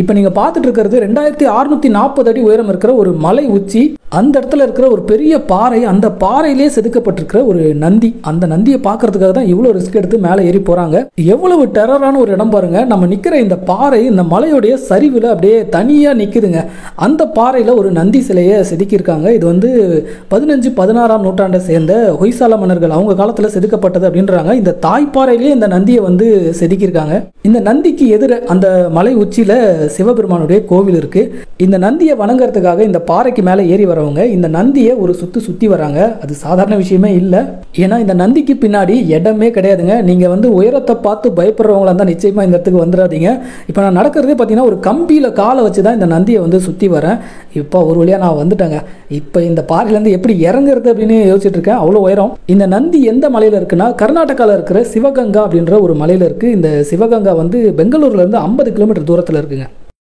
இப்போ நீங்கள் பார்த்துட்டு இருக்கிறது 2640 அடி உயரம் இருக்கிற ஒரு மலை உச்சி. அந்த இடத்துல இருக்கிற ஒரு பெரிய பாறை, அந்த பாறையிலே செதுக்கப்பட்டிருக்கிற ஒரு நந்தி. அந்த நந்தியை பார்க்கறதுக்காக தான் இவ்வளோ ரிஸ்க் எடுத்து மேலே ஏறி போகிறாங்க. எவ்வளவு டெரரான ஒரு இடம் பாருங்க. நம்ம நிற்கிற இந்த பாறை இந்த மலையோடைய சரிவில் அப்படியே தனியாக நிற்குதுங்க. அந்த பாறையில் ஒரு நந்தி சிலையை செதுக்கியிருக்காங்க. இது வந்து 15-16ஆம் நூற்றாண்டை சேர்ந்த ஹொய்சால மன்னர்கள் அவங்க காலத்தில் செதுக்கப்பட்டது அப்படின்றாங்க. இந்த தாய்ப்பாறையிலேயே இந்த நந்தியை வந்து செதுக்கியிருக்காங்க. இந்த நந்திக்கு எதிர அந்த மலை உச்சியில் சிவபெருமானுடைய கோவில் இருக்கு. இந்த நந்தியை வணங்குறதுக்காக இந்த பாறைக்கு மேலே ஏறி வரவங்க இந்த நந்தியை ஒரு சுத்தி வராங்க. அது சாதாரண விஷயமே இல்லை. ஏன்னா இந்த நந்திக்கு பின்னாடி இடமே கிடையாதுங்க. நீங்க வந்து உயரத்தை பார்த்து பயப்படுறவங்களா இருந்தால் நிச்சயமா இந்த இடத்துக்கு வந்துடாதீங்க. இப்போ நான் நடக்கிறதே பார்த்தீங்கன்னா ஒரு கம்பியில காலை வச்சு தான் இந்த நந்தியை வந்து சுற்றி வரேன். இப்போ ஒரு வழியாக நான் வந்துட்டேங்க. இப்போ இந்த பாறையிலேருந்து எப்படி இறங்குறது அப்படின்னு யோசிச்சுட்டு இருக்கேன். அவ்வளோ உயரம். இந்த நந்தி எந்த மலையில் இருக்குன்னா கர்நாடகாவில் இருக்கிற சிவகங்கா அப்படின்ற ஒரு மலையில் இருக்கு. இந்த சிவகங்கா வந்து பெங்களூர்ல இருந்து 50 கிலோமீட்டர் தூரத்தில் இருக்குங்க.